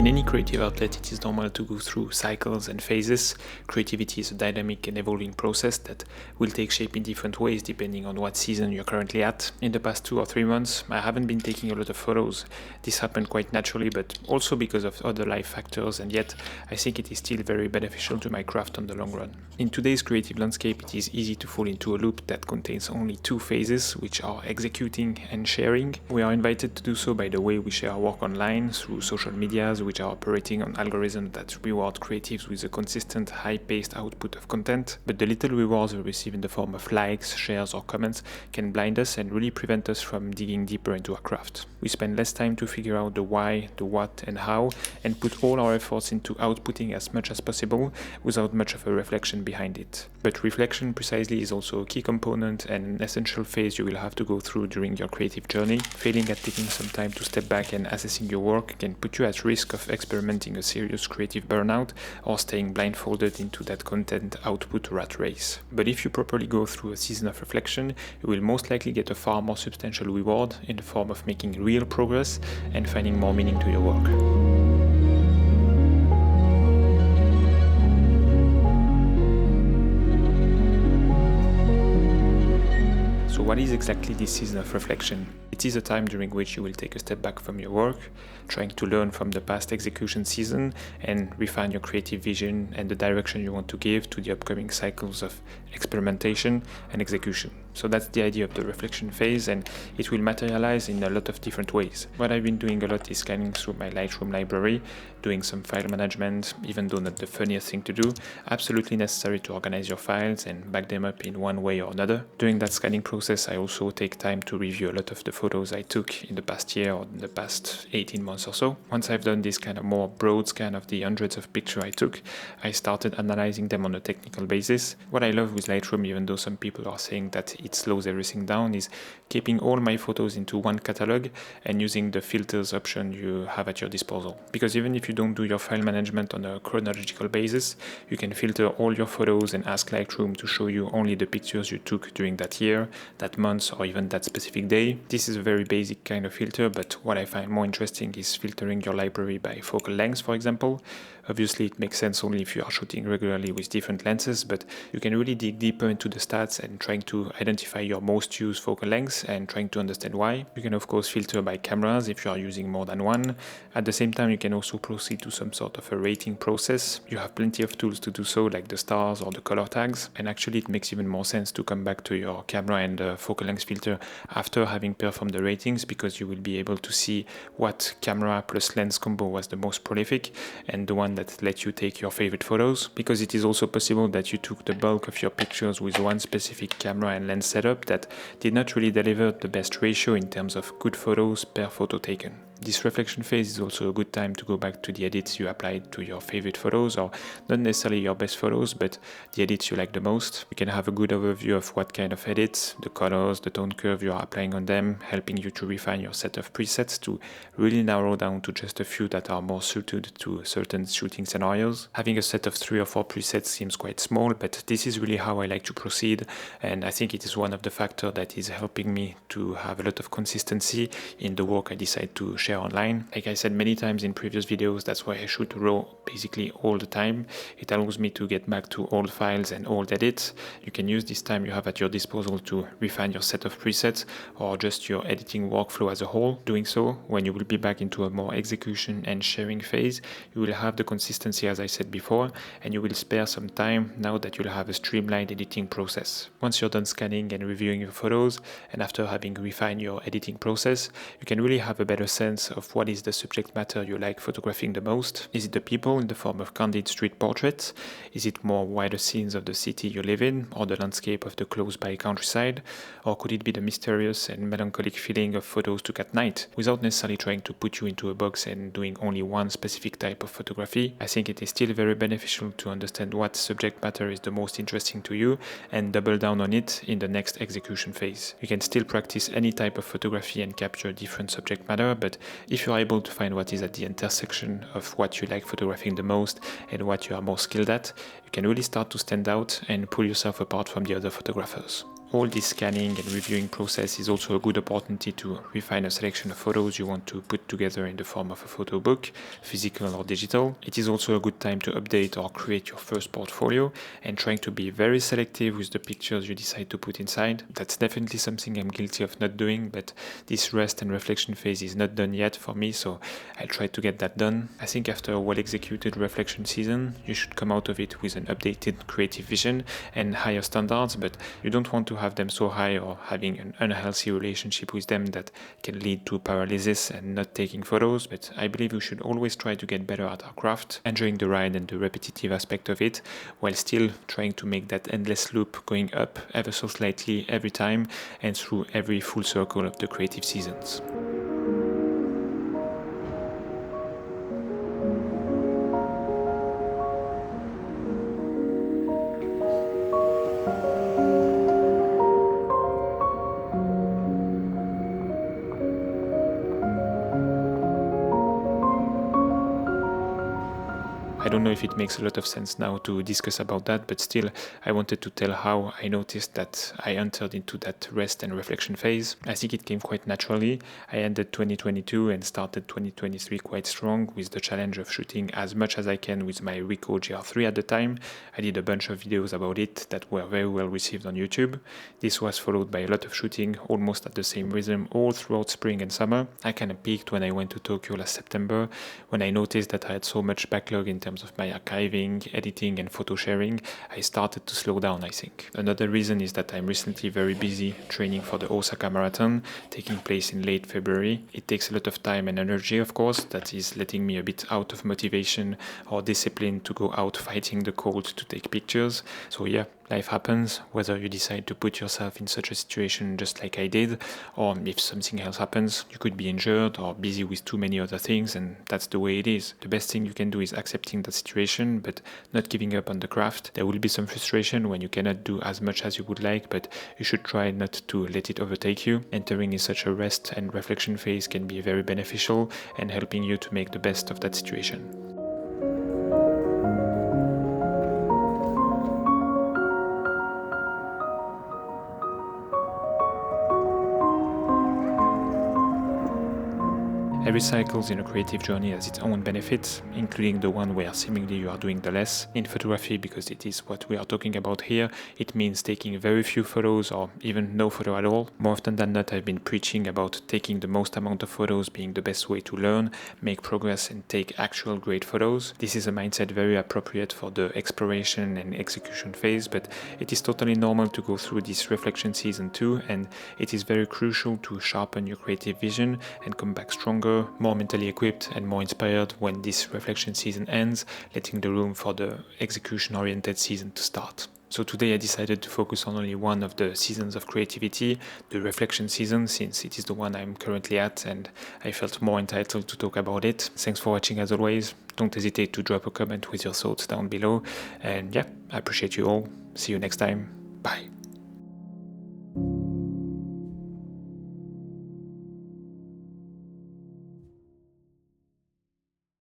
In any creative outlet, it is normal to go through cycles and phases. Creativity is a dynamic and evolving process that will take shape in different ways depending on what season you're currently at. In the past 2 or 3 months, I haven't been taking a lot of photos. This happened quite naturally, but also because of other life factors, and yet I think it is still very beneficial to my craft on the long run. In today's creative landscape, it is easy to fall into a loop that contains only 2 phases, which are executing and sharing. We are invited to do so by the way we share our work online through social medias, which are operating on algorithms that reward creatives with a consistent, high-paced output of content. But the little rewards we receive in the form of likes, shares, or comments can blind us and really prevent us from digging deeper into our craft. We spend less time to figure out the why, the what, and how, and put all our efforts into outputting as much as possible without much of a reflection behind it. But reflection precisely is also a key component and an essential phase you will have to go through during your creative journey. Failing at taking some time to step back and assessing your work can put you at risk of experimenting a serious creative burnout or staying blindfolded into that content output rat race. But if you properly go through a season of reflection, you will most likely get a far more substantial reward in the form of making real progress and finding more meaning to your work. So what is exactly this season of reflection? It is a time during which you will take a step back from your work, trying to learn from the past execution season and refine your creative vision and the direction you want to give to the upcoming cycles of experimentation and execution. So that's the idea of the reflection phase, and it will materialize in a lot of different ways. What I've been doing a lot is scanning through my Lightroom library, doing some file management, even though not the funniest thing to do, absolutely necessary to organize your files and back them up in one way or another. During that scanning process, I also take time to review a lot of the photos I took in the past year or in the past 18 months or so. Once I've done this kind of more broad scan of the hundreds of pictures I took, I started analyzing them on a technical basis. What I love with Lightroom, even though some people are saying that it slows everything down, is keeping all my photos into one catalog and using the filters option you have at your disposal. Because even if you don't do your file management on a chronological basis, you can filter all your photos and ask Lightroom to show you only the pictures you took during that year, that month, or even that specific day. This is a very basic kind of filter, but what I find more interesting is filtering your library by focal length, for example. Obviously, it makes sense only if you are shooting regularly with different lenses, but you can really dig deeper into the stats and trying to identify your most used focal lengths and trying to understand why. You can of course filter by cameras if you are using more than one. At the same time, you can also proceed to some sort of a rating process. You have plenty of tools to do so, like the stars or the color tags, and actually it makes even more sense to come back to your camera and the focal length filter after having performed the ratings, because you will be able to see what camera plus lens combo was the most prolific and the one that let you take your favorite photos, because it is also possible that you took the bulk of your pictures with one specific camera and lens setup that did not really deliver the best ratio in terms of good photos per photo taken. This reflection phase is also a good time to go back to the edits you applied to your favorite photos, or not necessarily your best photos, but the edits you like the most. You can have a good overview of what kind of edits, the colors, the tone curve you are applying on them, helping you to refine your set of presets to really narrow down to just a few that are more suited to certain shooting scenarios. Having a set of 3 or 4 presets seems quite small, but this is really how I like to proceed, and I think it is one of the factors that is helping me to have a lot of consistency in the work I decide to share online. Like I said many times in previous videos, that's why I shoot RAW basically all the time. It allows me to get back to old files and old edits. You can use this time you have at your disposal to refine your set of presets or just your editing workflow as a whole. Doing so, when you will be back into a more execution and sharing phase, you will have the consistency as I said before, and you will spare some time now that you'll have a streamlined editing process. Once you're done scanning and reviewing your photos, and after having refined your editing process, you can really have a better sense of what is the subject matter you like photographing the most. Is it the people in the form of candid street portraits? Is it more wider scenes of the city you live in, or the landscape of the close-by countryside? Or could it be the mysterious and melancholic feeling of photos took at night? Without necessarily trying to put you into a box and doing only one specific type of photography, I think it is still very beneficial to understand what subject matter is the most interesting to you and double down on it in the next execution phase. You can still practice any type of photography and capture different subject matter, but if you're able to find what is at the intersection of what you like photographing the most and what you are more skilled at, you can really start to stand out and pull yourself apart from the other photographers. All this scanning and reviewing process is also a good opportunity to refine a selection of photos you want to put together in the form of a photo book, physical or digital. It is also a good time to update or create your first portfolio and trying to be very selective with the pictures you decide to put inside. That's definitely something I'm guilty of not doing, but this rest and reflection phase is not done yet for me, so I'll try to get that done. I think after a well-executed reflection season, you should come out of it with an updated creative vision and higher standards, but you don't want to have them so high or having an unhealthy relationship with them that can lead to paralysis and not taking photos. But I believe we should always try to get better at our craft, enjoying the ride and the repetitive aspect of it, while still trying to make that endless loop going up ever so slightly every time and through every full circle of the creative seasons. I don't know if it makes a lot of sense now to discuss about that, but still, I wanted to tell how I noticed that I entered into that rest and reflection phase. I think it came quite naturally. I ended 2022 and started 2023 quite strong with the challenge of shooting as much as I can with my Ricoh GR3 at the time. I did a bunch of videos about it that were very well received on YouTube. This was followed by a lot of shooting, almost at the same rhythm all throughout spring and summer. I kind of peaked when I went to Tokyo last September, when I noticed that I had so much backlog in terms of my archiving, editing and photo sharing. I started to slow down, I think. Another reason is that I'm recently very busy training for the Osaka Marathon, taking place in late February. It takes a lot of time and energy, of course, that is letting me a bit out of motivation or discipline to go out fighting the cold to take pictures. So yeah, life happens, whether you decide to put yourself in such a situation just like I did, or if something else happens, you could be injured or busy with too many other things, and that's the way it is. The best thing you can do is accepting that situation, but not giving up on the craft. There will be some frustration when you cannot do as much as you would like, but you should try not to let it overtake you. Entering in such a rest and reflection phase can be very beneficial and helping you to make the best of that situation. Every cycle in a creative journey has its own benefits, including the one where seemingly you are doing the less. In photography, because it is what we are talking about here, it means taking very few photos or even no photo at all. More often than not, I've been preaching about taking the most amount of photos being the best way to learn, make progress and take actual great photos. This is a mindset very appropriate for the exploration and execution phase, but it is totally normal to go through this reflection season too, and it is very crucial to sharpen your creative vision and come back stronger, more mentally equipped and more inspired when this reflection season ends, letting the room for the execution-oriented season to start. So today I decided to focus on only one of the seasons of creativity, the reflection season, since it is the one I'm currently at and I felt more entitled to talk about it. Thanks for watching as always. Don't hesitate to drop a comment with your thoughts down below. And yeah, I appreciate you all. See you next time. Bye.